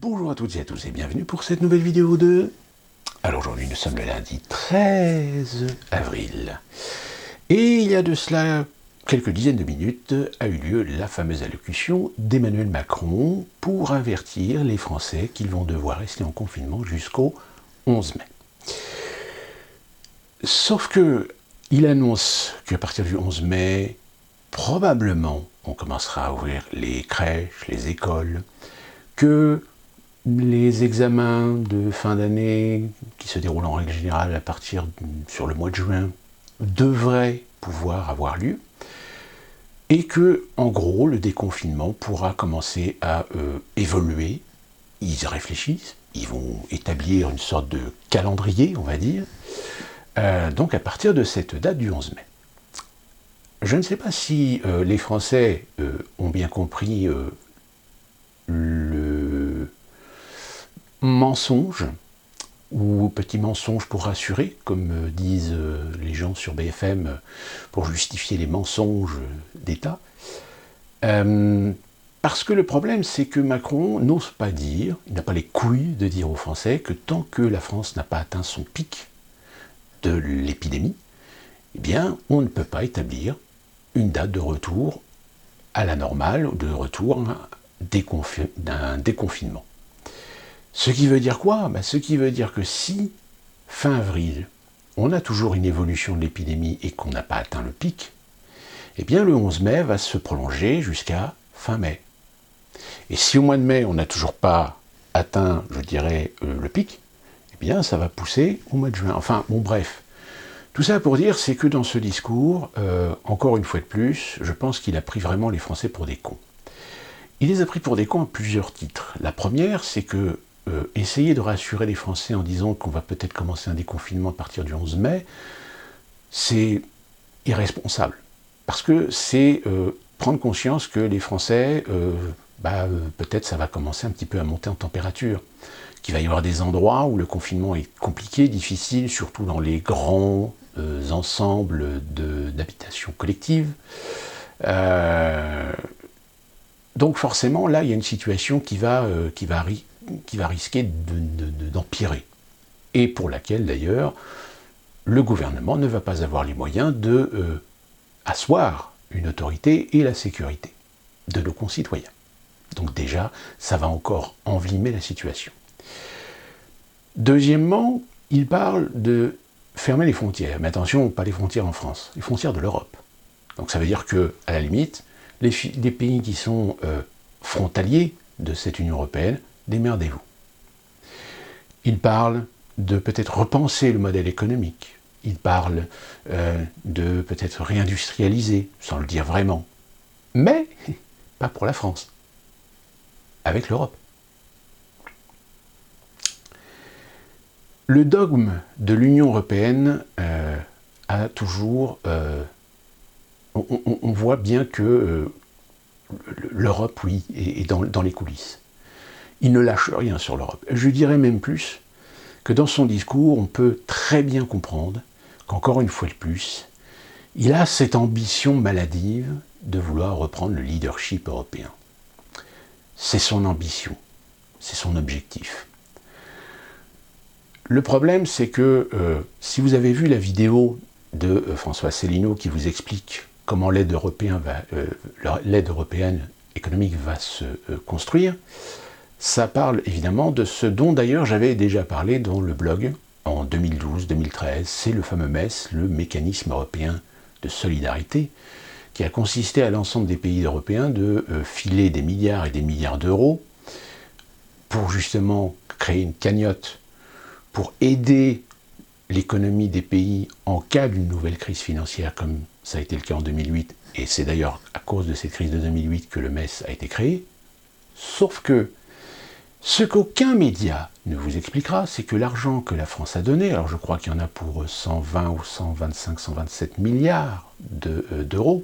Bonjour à toutes et à tous et bienvenue pour cette nouvelle vidéo de... Alors aujourd'hui nous sommes le lundi 13 avril. Et il y a de cela quelques dizaines de minutes a eu lieu la fameuse allocution d'Emmanuel Macron pour avertir les Français qu'ils vont devoir rester en confinement jusqu'au 11 mai. Sauf que il annonce qu'à partir du 11 mai, probablement on commencera à ouvrir les crèches, les écoles, que les examens de fin d'année, qui se déroulent en règle générale à partir sur le mois de juin, devraient pouvoir avoir lieu, et que, en gros, le déconfinement pourra commencer à évoluer. Ils réfléchissent, ils vont établir une sorte de calendrier, on va dire, donc à partir de cette date du 11 mai. Je ne sais pas si les Français ont bien compris le mensonge, ou petit mensonge pour rassurer, comme disent les gens sur BFM, pour justifier les mensonges d'État. Parce que le problème, c'est que Macron n'ose pas dire, il n'a pas les couilles de dire aux Français que tant que la France n'a pas atteint son pic de l'épidémie, eh bien, on ne peut pas établir une date de retour à la normale, de retour d'un déconfinement. Ce qui veut dire quoi ? Ce qui veut dire que si, fin avril, on a toujours une évolution de l'épidémie et qu'on n'a pas atteint le pic, eh bien le 11 mai va se prolonger jusqu'à fin mai. Et si au mois de mai, on n'a toujours pas atteint, je dirais, le pic, eh bien ça va pousser au mois de juin. Enfin, bon bref. Tout ça pour dire, c'est que dans ce discours, encore une fois de plus, je pense qu'il a pris vraiment les Français pour des cons. Il les a pris pour des cons à plusieurs titres. La première, c'est que essayer de rassurer les Français en disant qu'on va peut-être commencer un déconfinement à partir du 11 mai, c'est irresponsable. Parce que c'est prendre conscience que les Français, peut-être ça va commencer un petit peu à monter en température, qu'il va y avoir des endroits où le confinement est compliqué, difficile, surtout dans les grands ensembles d'habitations collectives. Donc forcément, là, il y a une situation qui va risquer d'empirer. Et pour laquelle, d'ailleurs, le gouvernement ne va pas avoir les moyens de asseoir une autorité et la sécurité de nos concitoyens. Donc déjà, ça va encore envenimer la situation. Deuxièmement, il parle de fermer les frontières. Mais attention, pas les frontières en France, les frontières de l'Europe. Donc ça veut dire que, à la limite, les pays qui sont frontaliers de cette Union européenne, démerdez-vous. Il parle de peut-être repenser le modèle économique. Il parle de peut-être réindustrialiser, sans le dire vraiment. Mais pas pour la France. Avec l'Europe. Le dogme de l'Union européenne a toujours... on voit bien que l'Europe, oui, est dans les coulisses. Il ne lâche rien sur l'Europe. Je dirais même plus que dans son discours, on peut très bien comprendre qu'encore une fois de plus, il a cette ambition maladive de vouloir reprendre le leadership européen. C'est son ambition, c'est son objectif. Le problème, c'est que si vous avez vu la vidéo de François Asselineau qui vous explique comment l'aide européenne économique va se construire, ça parle évidemment de ce dont d'ailleurs j'avais déjà parlé dans le blog en 2012-2013, c'est le fameux MES, le mécanisme européen de solidarité, qui a consisté à l'ensemble des pays européens de filer des milliards et des milliards d'euros pour justement créer une cagnotte pour aider l'économie des pays en cas d'une nouvelle crise financière comme ça a été le cas en 2008, et c'est d'ailleurs à cause de cette crise de 2008 que le MES a été créé, sauf que ce qu'aucun média ne vous expliquera, c'est que l'argent que la France a donné, alors je crois qu'il y en a pour 120 ou 125, 127 milliards d'euros,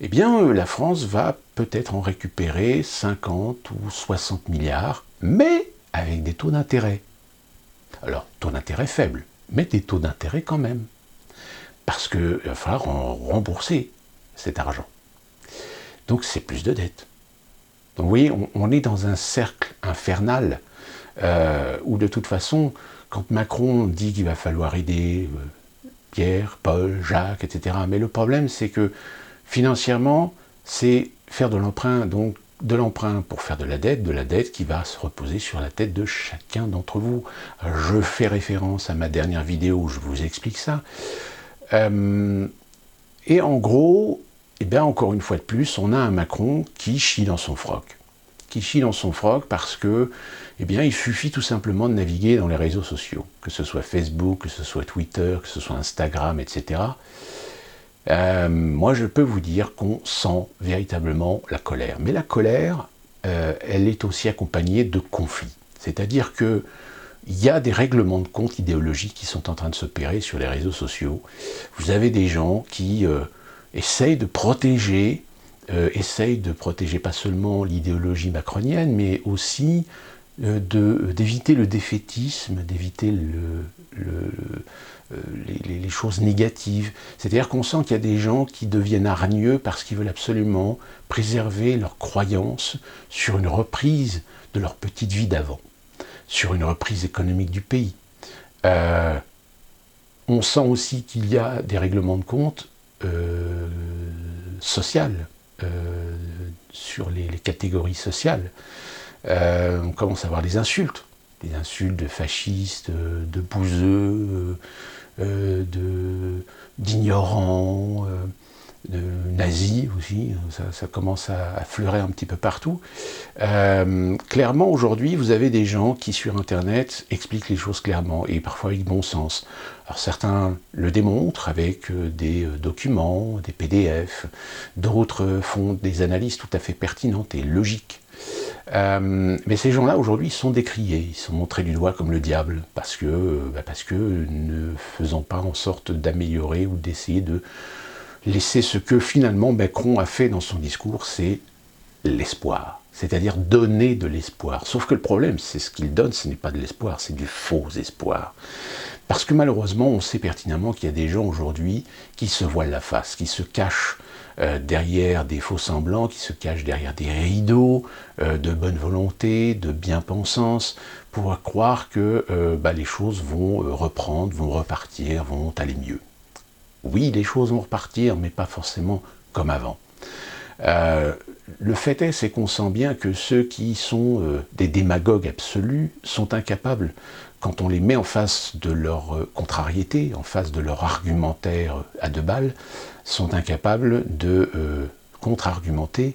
eh bien la France va peut-être en récupérer 50 ou 60 milliards, mais avec des taux d'intérêt. Alors, taux d'intérêt faibles, mais des taux d'intérêt quand même. Parce qu'il va falloir rembourser cet argent. Donc c'est plus de dettes. Donc vous voyez, on est dans un cercle infernale, où de toute façon, quand Macron dit qu'il va falloir aider Pierre, Paul, Jacques, etc., mais le problème c'est que financièrement, c'est faire de l'emprunt, donc de l'emprunt pour faire de la dette qui va se reposer sur la tête de chacun d'entre vous. Je fais référence à ma dernière vidéo où je vous explique ça. Et en gros, eh bien, encore une fois de plus, on a un Macron qui chie dans son froc. Qui chie dans son froc parce que, eh bien, il suffit tout simplement de naviguer dans les réseaux sociaux, que ce soit Facebook, que ce soit Twitter, que ce soit Instagram, etc. Moi, je peux vous dire qu'on sent véritablement la colère. Mais la colère, elle est aussi accompagnée de conflits. C'est-à-dire que il y a des règlements de compte idéologiques qui sont en train de s'opérer sur les réseaux sociaux. Vous avez des gens qui essayent de protéger pas seulement l'idéologie macronienne, mais aussi d'éviter le défaitisme, d'éviter les choses négatives. C'est-à-dire qu'on sent qu'il y a des gens qui deviennent hargneux parce qu'ils veulent absolument préserver leur croyance sur une reprise de leur petite vie d'avant, sur une reprise économique du pays. On sent aussi qu'il y a des règlements de compte sociales, sur les catégories sociales. On commence à voir des insultes de fascistes, de bouseux, d'ignorants, de nazis aussi, ça commence à fleurir un petit peu partout. Clairement, aujourd'hui, vous avez des gens qui, sur Internet, expliquent les choses clairement, et parfois avec bon sens. Alors certains le démontrent avec des documents, des PDF, d'autres font des analyses tout à fait pertinentes et logiques. Mais ces gens-là, aujourd'hui, sont décriés, ils sont montrés du doigt comme le diable, parce que ne faisant pas en sorte d'améliorer ou d'essayer de laisser ce que finalement Macron a fait dans son discours, c'est l'espoir, c'est-à-dire donner de l'espoir. Sauf que le problème, c'est ce qu'il donne, ce n'est pas de l'espoir, c'est du faux espoir. Parce que malheureusement, on sait pertinemment qu'il y a des gens aujourd'hui qui se voilent la face, qui se cachent derrière des faux semblants, qui se cachent derrière des rideaux de bonne volonté, de bien-pensance, pour croire que les choses vont reprendre, vont repartir, vont aller mieux. Oui, les choses vont repartir, mais pas forcément comme avant. Le fait est, c'est qu'on sent bien que ceux qui sont des démagogues absolus sont incapables, quand on les met en face de leur contrariété, en face de leur argumentaire à deux balles, sont incapables de contre-argumenter,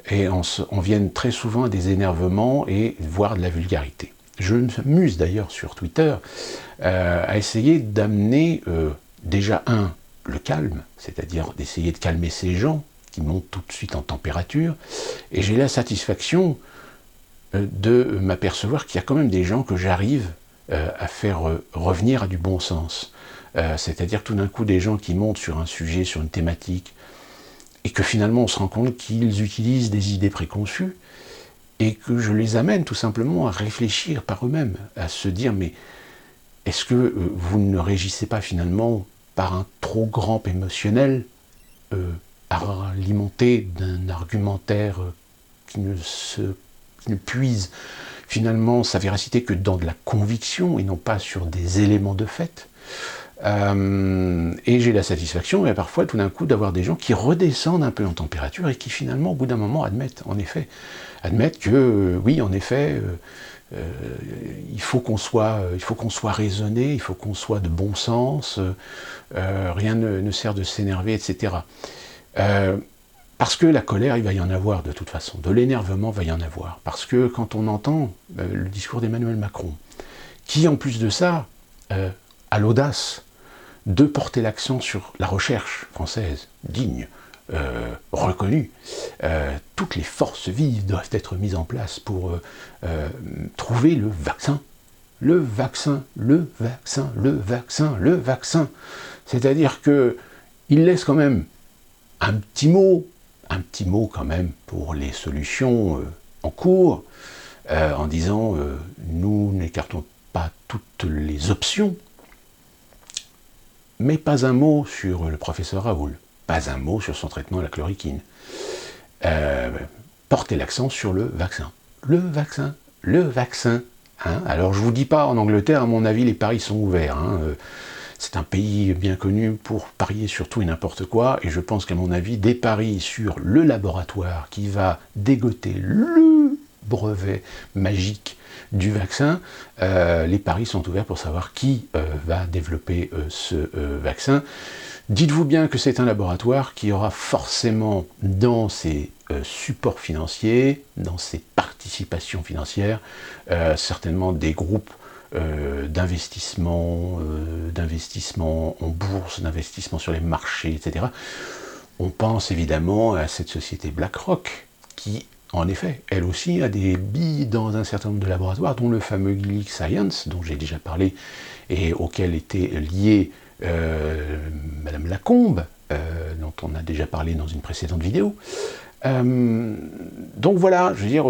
et on vient très souvent à des énervements et voire de la vulgarité. Je m'amuse d'ailleurs sur Twitter à essayer d'amener déjà le calme, c'est-à-dire d'essayer de calmer ces gens qui montent tout de suite en température, et j'ai la satisfaction de m'apercevoir qu'il y a quand même des gens que j'arrive à faire revenir à du bon sens. C'est-à-dire tout d'un coup des gens qui montent sur un sujet, sur une thématique, et que finalement on se rend compte qu'ils utilisent des idées préconçues, et que je les amène tout simplement à réfléchir par eux-mêmes, à se dire mais est-ce que vous ne régissez pas finalement par un trop grand émotionnel, alimenté d'un argumentaire qui ne puise finalement sa véracité que dans de la conviction et non pas sur des éléments de fait. Et j'ai la satisfaction, et parfois tout d'un coup, d'avoir des gens qui redescendent un peu en température et qui finalement, au bout d'un moment, admettent que oui, en effet, il faut qu'on soit raisonné, il faut qu'on soit de bon sens, rien ne sert de s'énerver, etc. Parce que la colère, il va y en avoir de toute façon, de l'énervement va y en avoir, parce que quand on entend le discours d'Emmanuel Macron, qui en plus de ça a l'audace de porter l'accent sur la recherche française, digne, reconnue, toutes les forces vives doivent être mises en place pour trouver le vaccin. Le vaccin, le vaccin, le vaccin, le vaccin. C'est-à-dire qu'il laisse quand même un petit mot quand même pour les solutions en cours, en disant nous n'écartons pas toutes les options, mais pas un mot sur le professeur Raoul, pas un mot sur son traitement à la chloroquine. Portez l'accent sur le vaccin. Le vaccin, le vaccin. Hein. Alors je ne vous dis pas, en Angleterre, à mon avis, les paris sont ouverts. Hein. C'est un pays bien connu pour parier sur tout et n'importe quoi, et je pense qu'à mon avis, des paris sur le laboratoire qui va dégoter le brevet magique du vaccin, les paris sont ouverts pour savoir qui va développer ce vaccin. Dites-vous bien que c'est un laboratoire qui aura forcément dans ses supports financiers, dans ses participations financières, certainement des groupes d'investissement en bourse, d'investissement sur les marchés, etc. On pense évidemment à cette société BlackRock qui, en effet, elle aussi a des billes dans un certain nombre de laboratoires, dont le fameux Gilead Sciences, dont j'ai déjà parlé, et auquel était liée Madame Lacombe, dont on a déjà parlé dans une précédente vidéo. Donc voilà, je veux dire,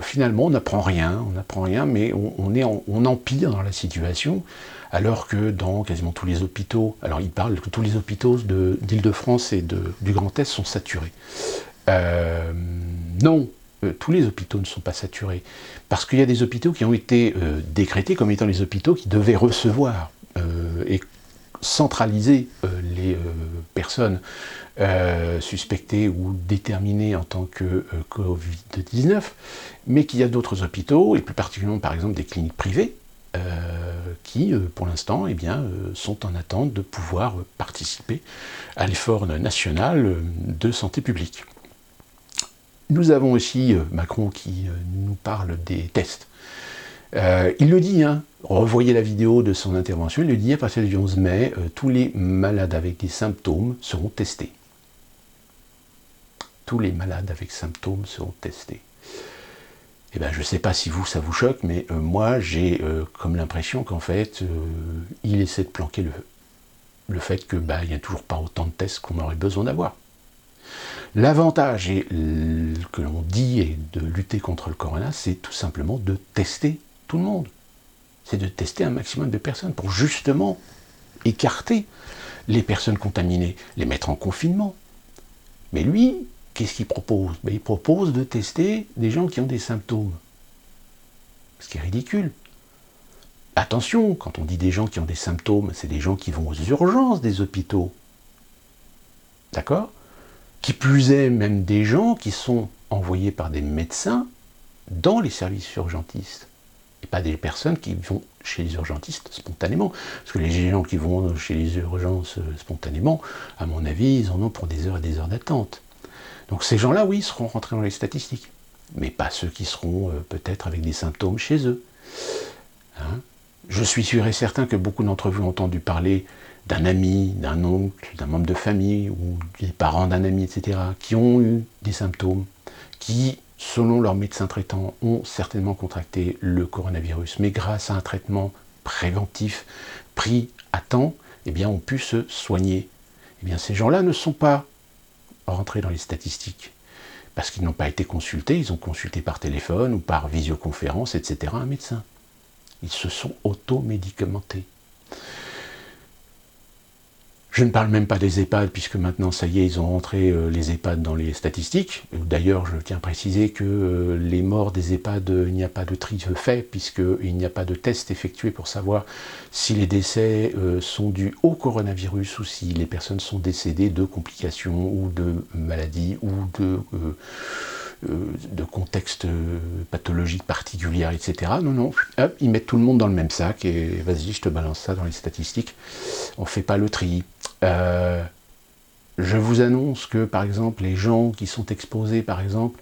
finalement, on n'apprend rien, mais on empire dans la situation, alors que dans quasiment tous les hôpitaux, alors il parle que tous les hôpitaux d'Île-de-France et du Grand Est sont saturés. Non, tous les hôpitaux ne sont pas saturés, parce qu'il y a des hôpitaux qui ont été décrétés comme étant les hôpitaux qui devaient recevoir et centraliser les personnes suspectées ou déterminées en tant que Covid-19, mais qu'il y a d'autres hôpitaux, et plus particulièrement par exemple des cliniques privées, qui pour l'instant sont en attente de pouvoir participer à l'effort national de santé publique. Nous avons aussi Macron qui nous parle des tests. Il le dit, hein, revoyez la vidéo de son intervention, il le dit à partir du 11 mai, tous les malades avec des symptômes seront testés. Tous les malades avec symptômes seront testés. Eh bien, je ne sais pas si ça vous choque, mais moi, j'ai comme l'impression qu'en fait, il essaie de planquer le fait que il n'y a toujours pas autant de tests qu'on aurait besoin d'avoir. L'avantage que l'on dit est de lutter contre le corona, c'est tout simplement de tester tout le monde. C'est de tester un maximum de personnes pour justement écarter les personnes contaminées, les mettre en confinement. Mais lui, qu'est-ce qu'il propose? Il propose de tester des gens qui ont des symptômes. Ce qui est ridicule. Attention, quand on dit des gens qui ont des symptômes, c'est des gens qui vont aux urgences des hôpitaux. D'accord? Qui plus est, même des gens qui sont envoyés par des médecins dans les services urgentistes. Et pas des personnes qui vont chez les urgentistes spontanément. Parce que les gens qui vont chez les urgences spontanément, à mon avis, ils en ont pour des heures et des heures d'attente. Donc ces gens-là, oui, seront rentrés dans les statistiques. Mais pas ceux qui seront peut-être avec des symptômes chez eux. Hein? Je suis sûr et certain que beaucoup d'entre vous ont entendu parler d'un ami, d'un oncle, d'un membre de famille, ou des parents d'un ami, etc., qui ont eu des symptômes, qui, selon leur médecin traitant, ont certainement contracté le coronavirus, mais grâce à un traitement préventif pris à temps, ont pu se soigner. Ces gens-là ne sont pas rentrés dans les statistiques, parce qu'ils n'ont pas été consultés, ils ont consulté par téléphone ou par visioconférence, etc., un médecin. Ils se sont automédicamentés. Je ne parle même pas des EHPAD, puisque maintenant, ça y est, ils ont rentré les EHPAD dans les statistiques. D'ailleurs, je tiens à préciser que les morts des EHPAD, il n'y a pas de tri fait, puisqu'il n'y a pas de test effectué pour savoir si les décès sont dus au coronavirus ou si les personnes sont décédées de complications ou de maladies ou de contexte pathologique particulier, etc. Non, hop, ils mettent tout le monde dans le même sac et vas-y, je te balance ça dans les statistiques. On ne fait pas le tri. Je vous annonce que, par exemple, les gens qui sont exposés, par exemple,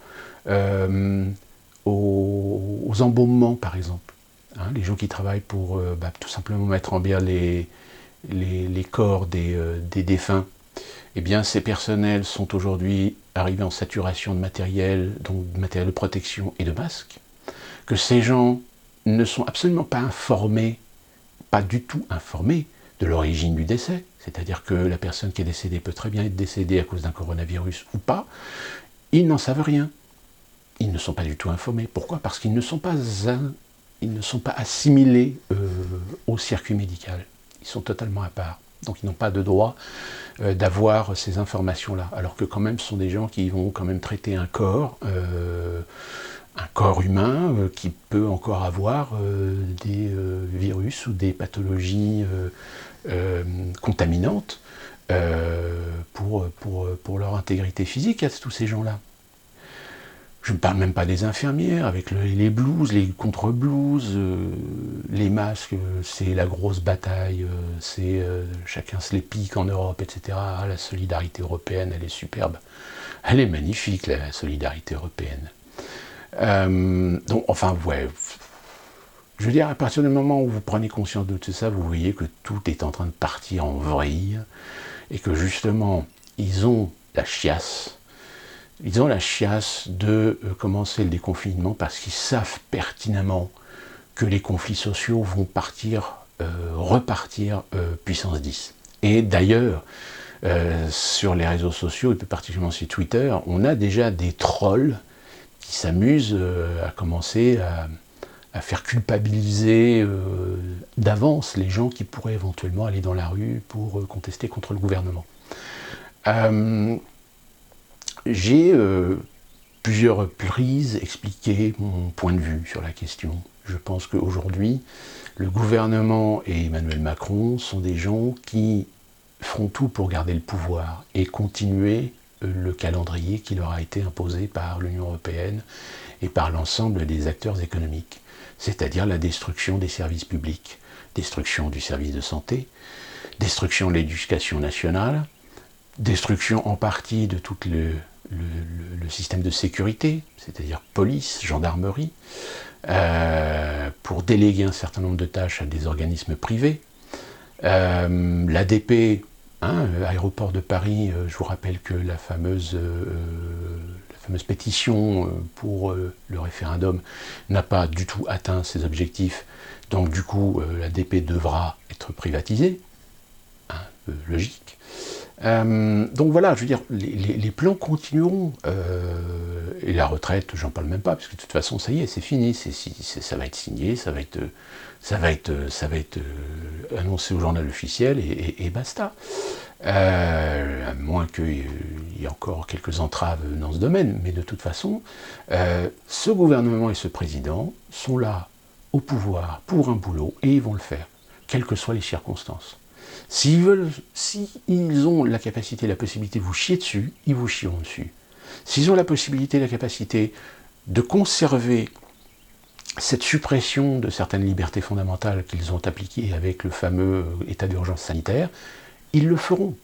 aux embaumements, par exemple, hein, les gens qui travaillent pour tout simplement mettre en bière les corps des défunts, ces personnels sont aujourd'hui arrivés en saturation de matériel, donc de matériel de protection et de masques, que ces gens ne sont absolument pas informés, pas du tout informés de l'origine du décès, c'est-à-dire que la personne qui est décédée peut très bien être décédée à cause d'un coronavirus ou pas, ils n'en savent rien. Ils ne sont pas du tout informés. Pourquoi? Parce qu'ils ne sont pas assimilés au circuit médical. Ils sont totalement à part. Donc ils n'ont pas de droit d'avoir ces informations-là. Alors que quand même, ce sont des gens qui vont quand même traiter un corps, un corps humain qui peut encore avoir des virus ou des pathologies contaminantes pour leur intégrité physique à tous ces gens-là. Je ne parle même pas des infirmières, avec les blouses, les contre-blouses, les masques, c'est la grosse bataille, chacun se les pique en Europe, etc. Ah, la solidarité européenne, elle est superbe. Elle est magnifique, la solidarité européenne. Donc, enfin, ouais. Je veux dire, à partir du moment où vous prenez conscience de tout ça, vous voyez que tout est en train de partir en vrille, et que justement, ils ont la chiasse. Ils ont la chiasse de commencer le déconfinement parce qu'ils savent pertinemment que les conflits sociaux vont repartir puissance 10. Et d'ailleurs, sur les réseaux sociaux, et plus particulièrement sur Twitter, on a déjà des trolls qui s'amusent à commencer à faire culpabiliser d'avance les gens qui pourraient éventuellement aller dans la rue pour contester contre le gouvernement. J'ai plusieurs reprises expliqué mon point de vue sur la question. Je pense qu'aujourd'hui, le gouvernement et Emmanuel Macron sont des gens qui feront tout pour garder le pouvoir et continuer le calendrier qui leur a été imposé par l'Union européenne et par l'ensemble des acteurs économiques, c'est-à-dire la destruction des services publics, destruction du service de santé, destruction de l'éducation nationale, destruction en partie de tout le système de sécurité, c'est-à-dire police, gendarmerie, pour déléguer un certain nombre de tâches à des organismes privés. L'ADP, aéroport de Paris, je vous rappelle que la fameuse pétition pour le référendum n'a pas du tout atteint ses objectifs, donc du coup l'ADP devra être privatisée, logique. Donc voilà, je veux dire, les plans continueront, et la retraite, j'en parle même pas, parce que de toute façon, ça y est, c'est fini, ça va être signé, ça va être annoncé au journal officiel, et basta. À moins qu'il y ait encore quelques entraves dans ce domaine, mais de toute façon, ce gouvernement et ce président sont là, au pouvoir, pour un boulot, et ils vont le faire, quelles que soient les circonstances. S'ils ont la capacité, la possibilité de vous chier dessus, ils vous chieront dessus. S'ils ont la possibilité, la capacité de conserver cette suppression de certaines libertés fondamentales qu'ils ont appliquées avec le fameux état d'urgence sanitaire, ils le feront.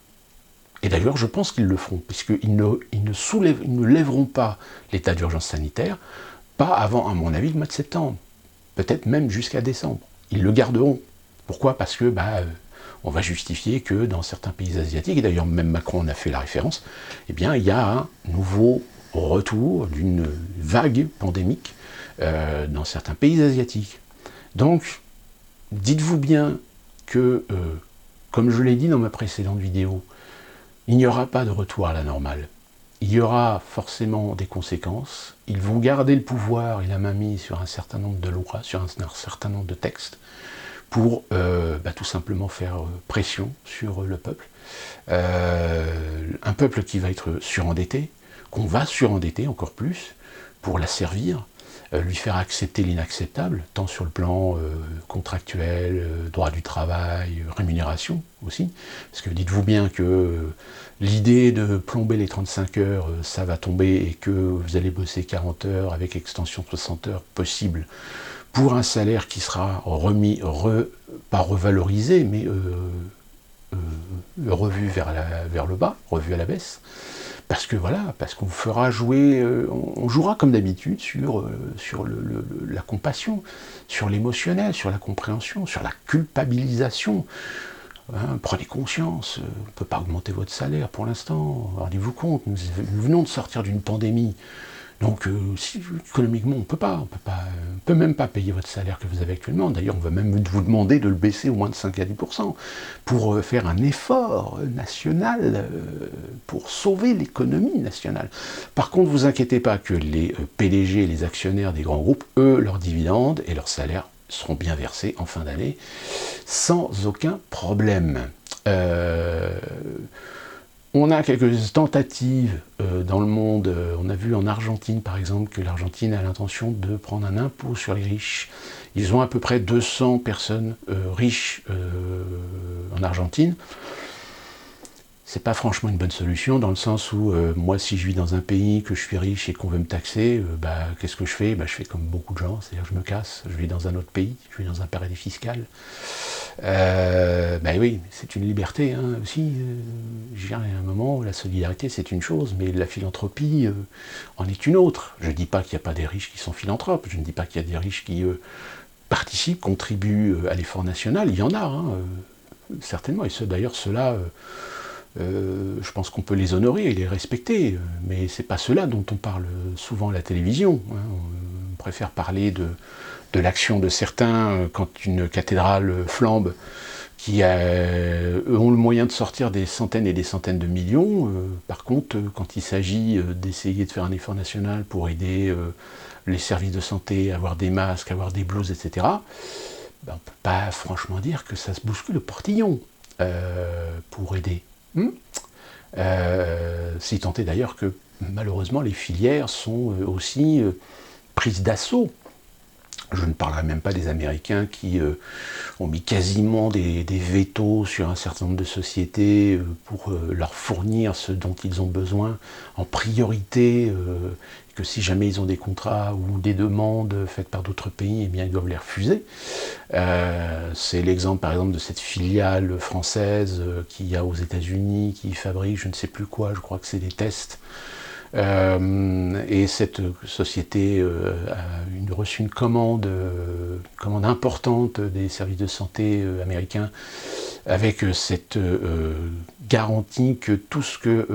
Et d'ailleurs, je pense qu'ils le feront, puisqu'ils ne lèveront pas l'état d'urgence sanitaire, pas avant, à mon avis, le mois de septembre. Peut-être même jusqu'à décembre. Ils le garderont. Pourquoi ? Parce que on va justifier que dans certains pays asiatiques, et d'ailleurs même Macron en a fait la référence, eh bien il y a un nouveau retour d'une vague pandémique dans certains pays asiatiques. Donc, dites-vous bien que, comme je l'ai dit dans ma précédente vidéo, il n'y aura pas de retour à la normale. Il y aura forcément des conséquences. Ils vont garder le pouvoir et la mainmise sur un certain nombre de lois, sur un certain nombre de textes, pour tout simplement faire pression sur le peuple. Un peuple qui va être surendetté, qu'on va surendetter encore plus, pour l'asservir, lui faire accepter l'inacceptable, tant sur le plan contractuel, droit du travail, rémunération aussi. Parce que dites-vous bien que l'idée de plomber les 35 heures, ça va tomber, et que vous allez bosser 40 heures avec extension de 60 heures possible, pour un salaire qui sera pas revalorisé, mais revu vers le bas, revu à la baisse, parce qu'on fera jouer, on jouera comme d'habitude sur la compassion, sur l'émotionnel, sur la compréhension, sur la culpabilisation. Prenez conscience, on ne peut pas augmenter votre salaire pour l'instant, rendez-vous compte, nous venons de sortir d'une pandémie. Donc, économiquement, on peut même pas payer votre salaire que vous avez actuellement. D'ailleurs, on va même vous demander de le baisser au moins de 5 à 10% pour faire un effort national pour sauver l'économie nationale. Par contre, vous inquiétez pas que les PDG, les actionnaires des grands groupes, eux, leurs dividendes et leurs salaires seront bien versés en fin d'année sans aucun problème. On a quelques tentatives dans le monde. On a vu en Argentine, par exemple, que l'Argentine a l'intention de prendre un impôt sur les riches. Ils ont à peu près 200 personnes riches en Argentine. C'est pas franchement une bonne solution, dans le sens où moi, si je vis dans un pays, que je suis riche et qu'on veut me taxer, qu'est-ce que je fais? Je fais comme beaucoup de gens, c'est-à-dire que je me casse, je vis dans un autre pays, je vis dans un paradis fiscal. Oui, c'est une liberté hein, aussi. Je dirais à un moment, la solidarité c'est une chose, mais la philanthropie en est une autre. Je ne dis pas qu'il n'y a pas des riches qui sont philanthropes, je ne dis pas qu'il y a des riches qui participent, contribuent à l'effort national, il y en a, certainement, et d'ailleurs ceux-là... je pense qu'on peut les honorer et les respecter, mais c'est pas cela dont on parle souvent à la télévision. On préfère parler de l'action de certains quand une cathédrale flambe, qui ont le moyen de sortir des centaines et des centaines de millions. Par contre, quand il s'agit d'essayer de faire un effort national pour aider les services de santé, avoir des masques, avoir des blouses, etc., on ne peut pas franchement dire que ça se bouscule au portillon pour aider. Si tant est d'ailleurs que malheureusement les filières sont aussi prises d'assaut. Je ne parlerai même pas des Américains qui ont mis quasiment des vétos sur un certain nombre de sociétés pour leur fournir ce dont ils ont besoin en priorité, que si jamais ils ont des contrats ou des demandes faites par d'autres pays, eh bien ils doivent les refuser. C'est l'exemple par exemple de cette filiale française qu'il y a aux États-Unis qui fabrique je ne sais plus quoi, je crois que c'est des tests. Et cette société a reçu une commande importante des services de santé américains avec cette garantie que tout ce que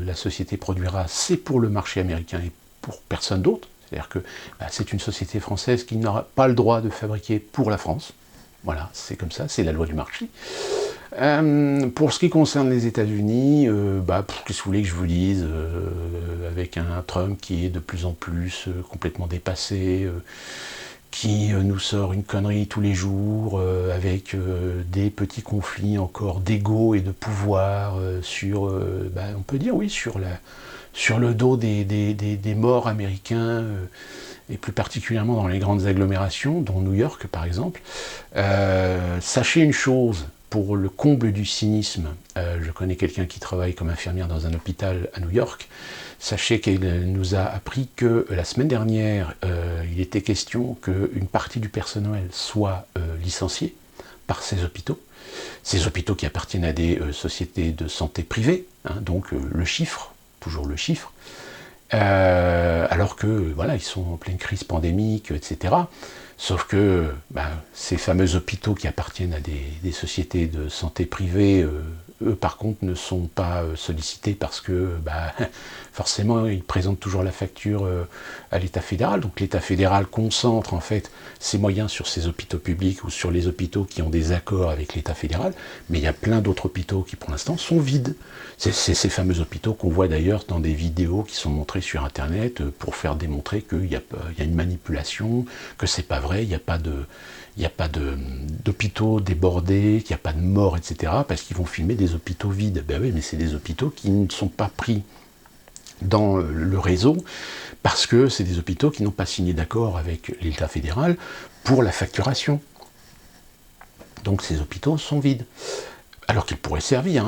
la société produira, c'est pour le marché américain et pour personne d'autre. C'est-à-dire que c'est une société française qui n'aura pas le droit de fabriquer pour la France. Voilà, c'est comme ça, c'est la loi du marché. Pour ce qui concerne les États-Unis, qu'est-ce que vous voulez que je vous dise, avec un Trump qui est de plus en plus complètement dépassé, qui nous sort une connerie tous les jours, avec des petits conflits encore d'ego et de pouvoir sur, on peut dire oui, sur le dos des morts américains, et plus particulièrement dans les grandes agglomérations, dont New York par exemple. Sachez une chose, pour le comble du cynisme, je connais quelqu'un qui travaille comme infirmière dans un hôpital à New York. Sachez qu'elle nous a appris que la semaine dernière, il était question qu'une partie du personnel soit licenciée par ces hôpitaux qui appartiennent à des sociétés de santé privées, donc le chiffre, toujours le chiffre, alors que voilà, ils sont en pleine crise pandémique, etc. Sauf que ces fameux hôpitaux qui appartiennent à des sociétés de santé privées, eux par contre ne sont pas sollicités parce que forcément ils présentent toujours la facture à l'État fédéral. Donc l'État fédéral concentre en fait ses moyens sur ces hôpitaux publics ou sur les hôpitaux qui ont des accords avec l'État fédéral, mais il y a plein d'autres hôpitaux qui pour l'instant sont vides. C'est ces fameux hôpitaux qu'on voit d'ailleurs dans des vidéos qui sont montrées sur internet pour faire démontrer qu'il y a une manipulation, que c'est pas vrai, il n'y a pas d'hôpitaux débordés, qu'il n'y a pas de morts, etc. parce qu'ils vont filmer des hôpitaux vides. Ben oui, mais c'est des hôpitaux qui ne sont pas pris dans le réseau parce que c'est des hôpitaux qui n'ont pas signé d'accord avec l'État fédéral pour la facturation. Donc ces hôpitaux sont vides. Alors qu'ils pourraient servir,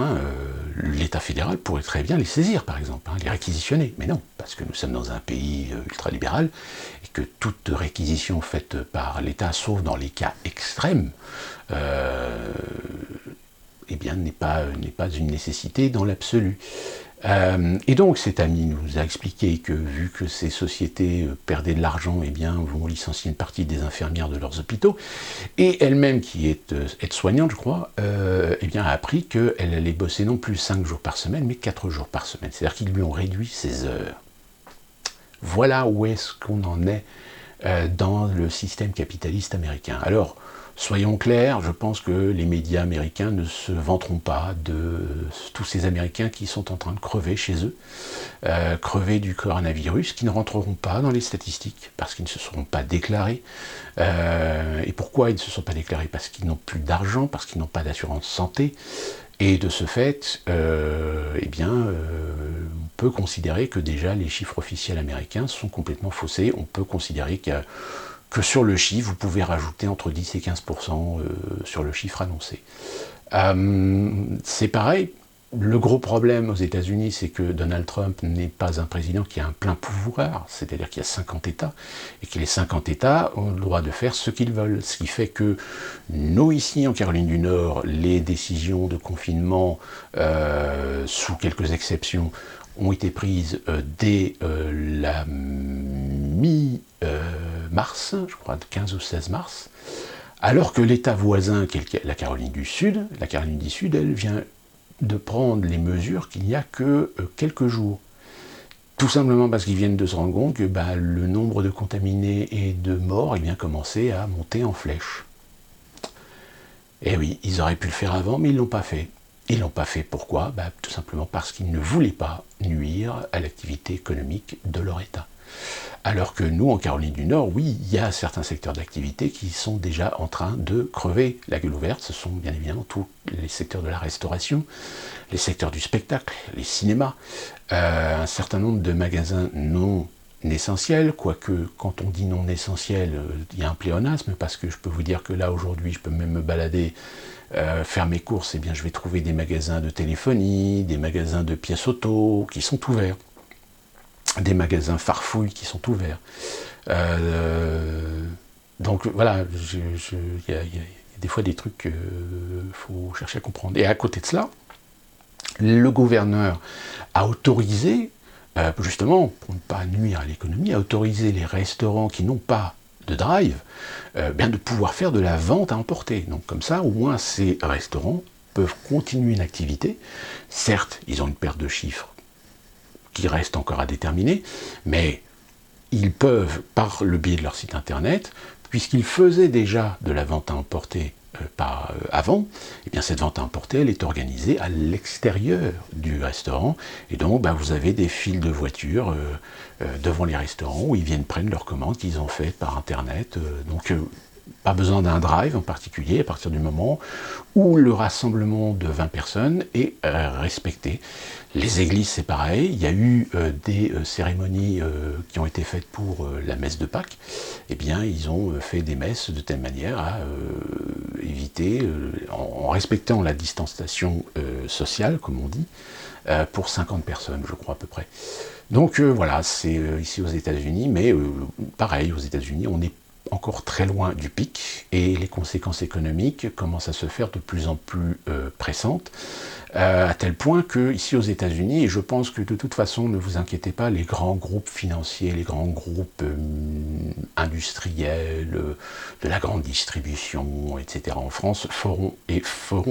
l'État fédéral pourrait très bien les saisir, par exemple, les réquisitionner. Mais non, parce que nous sommes dans un pays ultralibéral et que toute réquisition faite par l'État, sauf dans les cas extrêmes, n'est pas une nécessité dans l'absolu. Et donc cet ami nous a expliqué que vu que ces sociétés perdaient de l'argent, vont licencier une partie des infirmières de leurs hôpitaux, et elle-même qui est aide-soignante, je crois, a appris qu'elle allait bosser non plus 5 jours par semaine, mais 4 jours par semaine. C'est-à-dire qu'ils lui ont réduit ses heures. Voilà où est-ce qu'on en est dans le système capitaliste américain. Alors, soyons clairs, je pense que les médias américains ne se vanteront pas de tous ces Américains qui sont en train de crever chez eux, crever du coronavirus, qui ne rentreront pas dans les statistiques, parce qu'ils ne se seront pas déclarés. Et pourquoi ils ne se sont pas déclarés? Parce qu'ils n'ont plus d'argent, parce qu'ils n'ont pas d'assurance santé, Et de ce fait, on peut considérer que déjà les chiffres officiels américains sont complètement faussés. On peut considérer que sur le chiffre, vous pouvez rajouter entre 10 et 15% sur le chiffre annoncé. C'est pareil. Le gros problème aux États-Unis, c'est que Donald Trump n'est pas un président qui a un plein pouvoir, c'est-à-dire qu'il y a 50 États, et que les 50 États ont le droit de faire ce qu'ils veulent. Ce qui fait que nous, ici, en Caroline du Nord, les décisions de confinement, sous quelques exceptions, ont été prises dès la mi-mars, je crois, le 15 ou 16 mars, alors que l'État voisin, qui est la Caroline du Sud, elle vient de prendre les mesures qu'il n'y a que quelques jours. Tout simplement parce qu'ils viennent de se rendre compte que le nombre de contaminés et de morts commençait à monter en flèche. Et oui, ils auraient pu le faire avant, mais ils ne l'ont pas fait. Ils ne l'ont pas fait pourquoi ? Tout simplement parce qu'ils ne voulaient pas nuire à l'activité économique de leur État. Alors que nous, en Caroline du Nord, oui, il y a certains secteurs d'activité qui sont déjà en train de crever la gueule ouverte. Ce sont bien évidemment tous les secteurs de la restauration, les secteurs du spectacle, les cinémas, un certain nombre de magasins non essentiels, quoique quand on dit non essentiel, il y a un pléonasme, parce que je peux vous dire que là, aujourd'hui, je peux même me balader, faire mes courses, je vais trouver des magasins de téléphonie, des magasins de pièces auto qui sont ouverts. Des magasins farfouilles qui sont ouverts. Donc voilà, il y a des fois des trucs qu'il faut chercher à comprendre. Et à côté de cela, le gouverneur a autorisé, justement, pour ne pas nuire à l'économie, a autorisé les restaurants qui n'ont pas de drive, de pouvoir faire de la vente à emporter. Donc comme ça, au moins, ces restaurants peuvent continuer une activité. Certes, ils ont une perte de chiffres qui reste encore à déterminer, mais ils peuvent, par le biais de leur site internet, puisqu'ils faisaient déjà de la vente à emporter avant, cette vente à emporter, elle est organisée à l'extérieur du restaurant, et donc vous avez des files de voitures devant les restaurants où ils viennent prendre leurs commandes qu'ils ont faites par internet, pas besoin d'un drive en particulier, à partir du moment où le rassemblement de 20 personnes est respecté. Les églises, c'est pareil. Il y a eu des cérémonies qui ont été faites pour la messe de Pâques. Ils ont fait des messes de telle manière à éviter, en respectant la distanciation sociale, comme on dit, pour 50 personnes, je crois à peu près. Donc voilà, c'est ici aux États-Unis, mais pareil, aux États-Unis, on est encore très loin du pic, et les conséquences économiques commencent à se faire de plus en plus pressantes, à tel point que ici aux États-Unis, et je pense que de toute façon, ne vous inquiétez pas, les grands groupes financiers, les grands groupes industriels, de la grande distribution, etc. en France, feront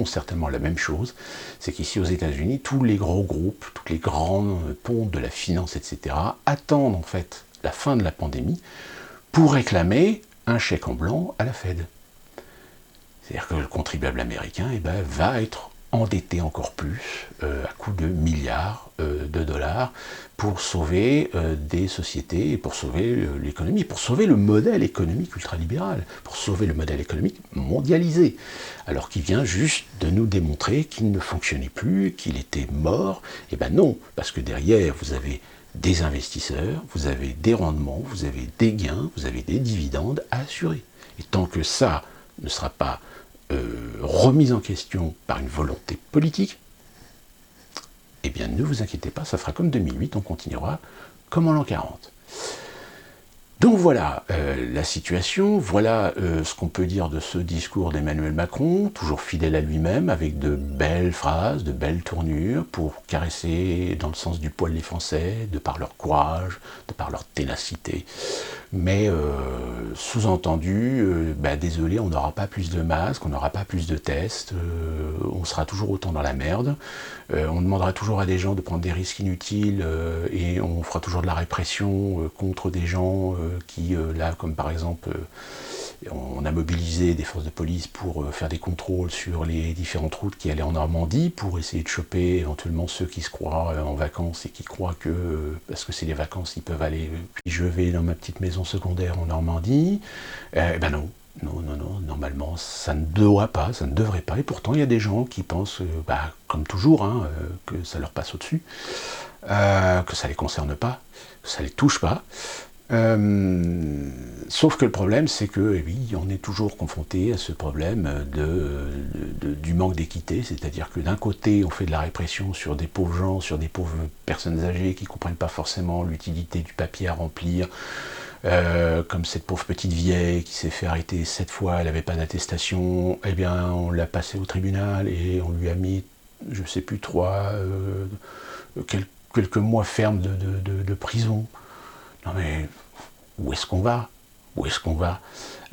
certainement la même chose. C'est qu'ici aux États-Unis, tous les gros groupes, toutes les grandes pontes de la finance, etc., attendent en fait la fin de la pandémie pour réclamer un chèque en blanc à la Fed. C'est-à-dire que le contribuable américain va être endetté encore plus, à coût de milliards de dollars, pour sauver des sociétés, et pour sauver l'économie, pour sauver le modèle économique ultralibéral, pour sauver le modèle économique mondialisé, alors qu'il vient juste de nous démontrer qu'il ne fonctionnait plus, qu'il était mort. Non, parce que derrière, vous avez des investisseurs, vous avez des rendements, vous avez des gains, vous avez des dividendes à assurer. Et tant que ça ne sera pas remis en question par une volonté politique, ne vous inquiétez pas, ça fera comme 2008, on continuera comme en l'an 40. Donc voilà la situation, voilà ce qu'on peut dire de ce discours d'Emmanuel Macron, toujours fidèle à lui-même, avec de belles phrases, de belles tournures, pour caresser dans le sens du poil les Français, de par leur courage, de par leur ténacité. Mais sous-entendu, désolé, on n'aura pas plus de masques, on n'aura pas plus de tests, on sera toujours autant dans la merde, on demandera toujours à des gens de prendre des risques inutiles, et on fera toujours de la répression contre des gens qui, là, comme par exemple, on a mobilisé des forces de police pour faire des contrôles sur les différentes routes qui allaient en Normandie, pour essayer de choper éventuellement ceux qui se croient en vacances et qui croient que, parce que c'est les vacances, ils peuvent aller, puis je vais dans ma petite maison secondaire en Normandie. Non, normalement, ça ne doit pas, ça ne devrait pas, et pourtant il y a des gens qui pensent, comme toujours, hein, que ça leur passe au-dessus, que ça ne les concerne pas, que ça ne les touche pas. Sauf que le problème, c'est que oui, on est toujours confronté à ce problème du manque d'équité, c'est-à-dire que d'un côté, on fait de la répression sur des pauvres gens, sur des pauvres personnes âgées qui ne comprennent pas forcément l'utilité du papier à remplir, comme cette pauvre petite vieille qui s'est fait arrêter 7 fois, elle n'avait pas d'attestation, eh bien on l'a passée au tribunal et on lui a mis, je ne sais plus, quelques mois fermes de prison. Non mais, où est-ce qu'on va? Où est-ce qu'on va?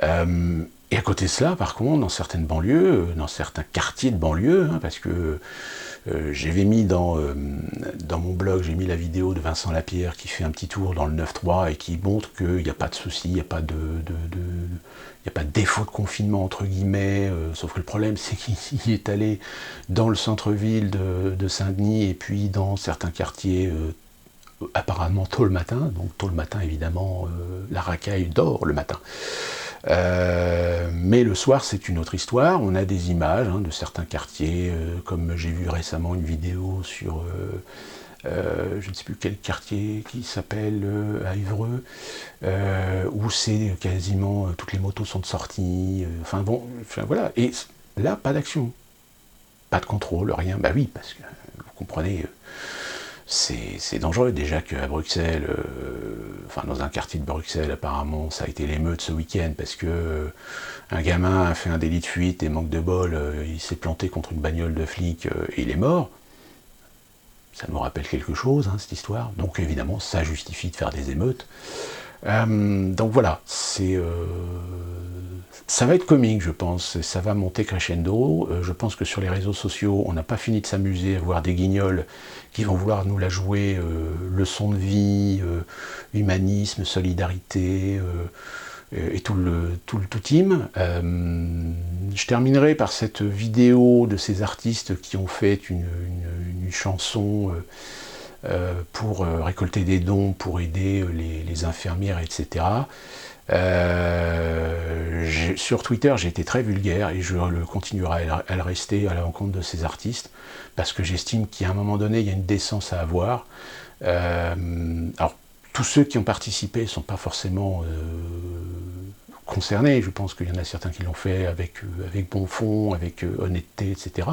Et à côté de cela, par contre, dans certaines banlieues, dans certains quartiers de banlieue, hein, parce que j'avais mis dans mon blog, j'ai mis la vidéo de Vincent Lapierre qui fait un petit tour dans le 9-3 et qui montre qu'il n'y a pas de souci, il n'y a pas il n'y a pas de défaut de confinement entre guillemets, sauf que le problème c'est qu'il est allé dans le centre-ville de Saint-Denis et puis dans certains quartiers apparemment tôt le matin, donc tôt le matin évidemment la racaille dort le matin. Mais le soir c'est une autre histoire, on a des images de certains quartiers, comme j'ai vu récemment une vidéo sur je ne sais plus quel quartier qui s'appelle à Évreux, où c'est quasiment toutes les motos sont de sortie, voilà, et là pas d'action, pas de contrôle, rien, bah oui, parce que vous comprenez, c'est dangereux déjà qu'à Bruxelles, dans un quartier de Bruxelles apparemment ça a été l'émeute ce week-end parce que un gamin a fait un délit de fuite et manque de bol, il s'est planté contre une bagnole de flic et il est mort. Ça nous rappelle quelque chose, cette histoire, donc évidemment ça justifie de faire des émeutes. Donc voilà, ça va être comique, je pense, ça va monter crescendo. Je pense que sur les réseaux sociaux, on n'a pas fini de s'amuser à voir des guignols qui vont vouloir nous la jouer, leçon de vie, humanisme, solidarité, et tout le team. Je terminerai par cette vidéo de ces artistes qui ont fait une chanson pour récolter des dons, pour aider les infirmières, etc. Sur Twitter, j'ai été très vulgaire et je continuerai à le rester à l'encontre de ces artistes parce que j'estime qu'à un moment donné, il y a une décence à avoir. Alors, tous ceux qui ont participé ne sont pas forcément concernés. Je pense qu'il y en a certains qui l'ont fait avec bon fond, avec honnêteté, etc.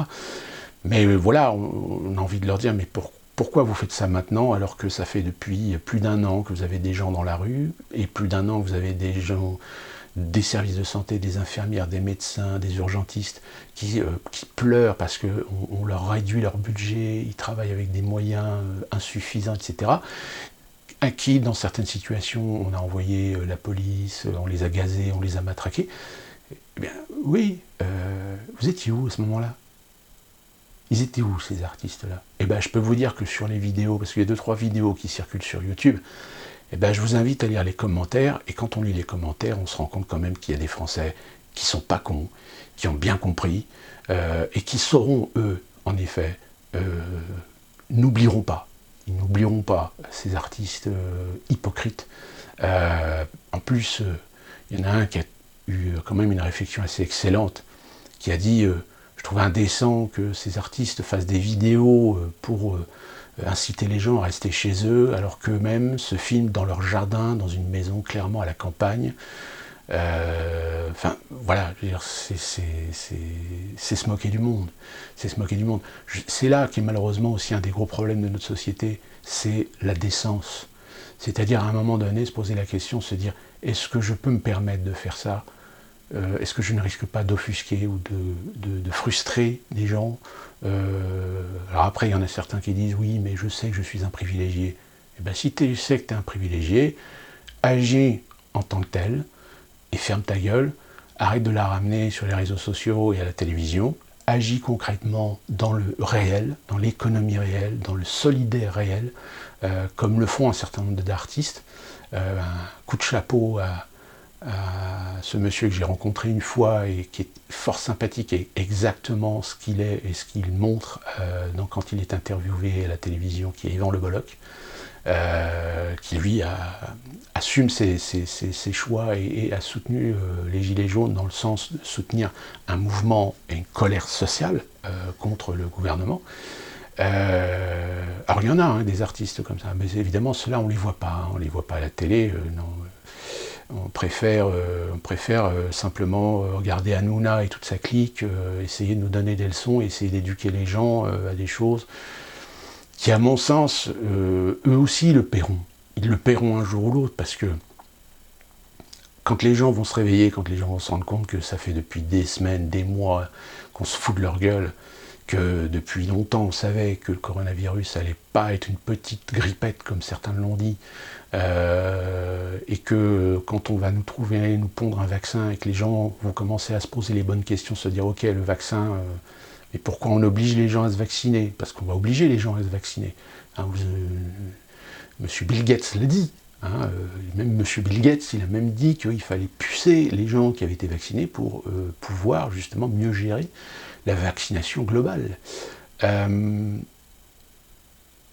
Mais voilà, on a envie de leur dire, mais pourquoi vous faites ça maintenant alors que ça fait depuis plus d'1 an que vous avez des gens dans la rue et plus d'1 an que vous avez des gens des services de santé, des infirmières, des médecins, des urgentistes qui pleurent parce qu'on leur réduit leur budget, ils travaillent avec des moyens insuffisants, etc. À qui, dans certaines situations, on a envoyé la police, on les a gazés, on les a matraqués. Eh bien, oui, vous étiez où à ce moment-là? Ils étaient où ces artistes-là? Eh bien, je peux vous dire que sur les vidéos, parce qu'il y a 2-3 vidéos qui circulent sur YouTube, eh ben, je vous invite à lire les commentaires, et quand on lit les commentaires, on se rend compte quand même qu'il y a des Français qui sont pas cons, qui ont bien compris, et qui sauront, eux, en effet, n'oublieront pas. Ils n'oublieront pas ces artistes hypocrites. En plus, il y en a un qui a eu quand même une réflexion assez excellente, qui a dit je trouve indécent que ces artistes fassent des vidéos pour inciter les gens à rester chez eux, alors qu'eux-mêmes se filment dans leur jardin, dans une maison clairement à la campagne. Voilà, je veux dire, c'est se moquer du monde. C'est se moquer du monde. C'est là qu'est malheureusement aussi un des gros problèmes de notre société, c'est la décence. C'est-à-dire à un moment donné se poser la question, se dire, est-ce que je peux me permettre de faire ça? Est-ce que je ne risque pas d'offusquer ou de frustrer des gens? Alors après, il y en a certains qui disent, oui, mais je sais que je suis un privilégié. Eh bien, si tu sais que tu es un privilégié, agis en tant que tel, et ferme ta gueule, arrête de la ramener sur les réseaux sociaux et à la télévision, agis concrètement dans le réel, dans l'économie réelle, dans le solidaire réel, comme le font un certain nombre d'artistes. Un coup de chapeau à ce monsieur que j'ai rencontré une fois et qui est fort sympathique et exactement ce qu'il est et ce qu'il montre quand il est interviewé à la télévision, qui est Yvan Le Bolloc. qui lui assume ses choix et a soutenu les Gilets jaunes dans le sens de soutenir un mouvement et une colère sociale contre le gouvernement. Alors il y en a des artistes comme ça, mais évidemment ceux-là on les voit pas, on les voit pas à la télé, non. On préfère simplement regarder Hanouna et toute sa clique, essayer de nous donner des leçons, essayer d'éduquer les gens à des choses qui, à mon sens, eux aussi le paieront. Ils le paieront un jour ou l'autre, parce que quand les gens vont se réveiller, quand les gens vont se rendre compte que ça fait depuis des semaines, des mois, qu'on se fout de leur gueule, que depuis longtemps on savait que le coronavirus allait pas être une petite grippette comme certains l'ont dit, et que quand on va nous pondre un vaccin et que les gens vont commencer à se poser les bonnes questions, se dire ok le vaccin, mais pourquoi on oblige les gens à se vacciner? Parce qu'on va obliger les gens à se vacciner. Monsieur Bill Gates l'a dit. Même M. Bill Gates, il a même dit qu'il fallait pucer les gens qui avaient été vaccinés pour pouvoir justement mieux gérer la vaccination globale.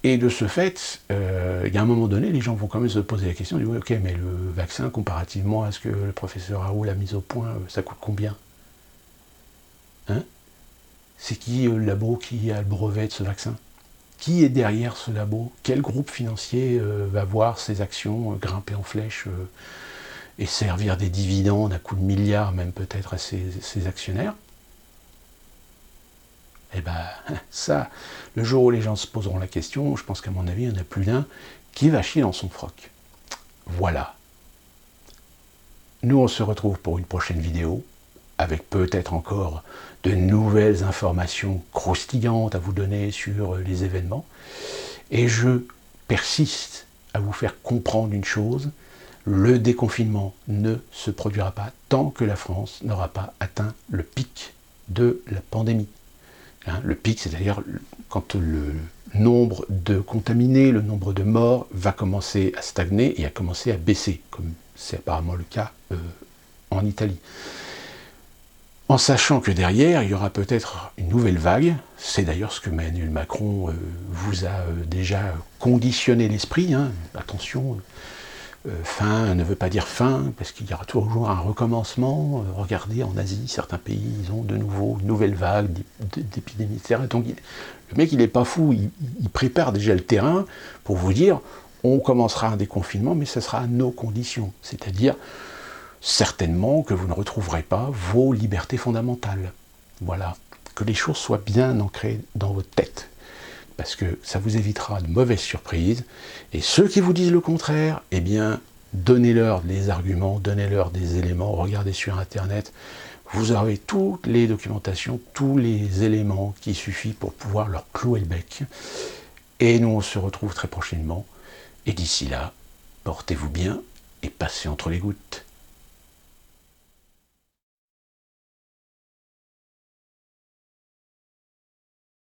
Et de ce fait, il y a un moment donné, les gens vont quand même se poser la question, du ok, mais le vaccin, comparativement à ce que le professeur Raoult a mis au point, ça coûte combien? C'est qui le labo qui a le brevet de ce vaccin? Qui est derrière ce labo? Quel groupe financier va voir ses actions grimper en flèche et servir des dividendes à coups de milliards, même peut-être à ses actionnaires? Eh bien, ça, le jour où les gens se poseront la question, je pense qu'à mon avis, il y en a plus d'un qui va chier dans son froc. Voilà. Nous, on se retrouve pour une prochaine vidéo, avec peut-être encore de nouvelles informations croustillantes à vous donner sur les événements. Et je persiste à vous faire comprendre une chose, le déconfinement ne se produira pas tant que la France n'aura pas atteint le pic de la pandémie. Le pic, c'est-à-dire quand le nombre de contaminés, le nombre de morts va commencer à stagner et à commencer à baisser, comme c'est apparemment le cas en Italie. En sachant que derrière, il y aura peut-être une nouvelle vague, c'est d'ailleurs ce que Emmanuel Macron vous a déjà conditionné l'esprit, attention, fin ne veut pas dire fin, parce qu'il y aura toujours un recommencement. Regardez, en Asie, certains pays, ils ont de nouveau une nouvelle vague d'épidémie, etc. Donc le mec, il n'est pas fou, il prépare déjà le terrain pour vous dire, on commencera un déconfinement, mais ce sera à nos conditions, c'est-à-dire certainement que vous ne retrouverez pas vos libertés fondamentales. Voilà, que les choses soient bien ancrées dans votre tête, parce que ça vous évitera de mauvaises surprises, et ceux qui vous disent le contraire, eh bien, donnez-leur des arguments, donnez-leur des éléments, regardez sur Internet, vous aurez toutes les documentations, tous les éléments qui suffisent pour pouvoir leur clouer le bec. Et nous, on se retrouve très prochainement, et d'ici là, portez-vous bien et passez entre les gouttes.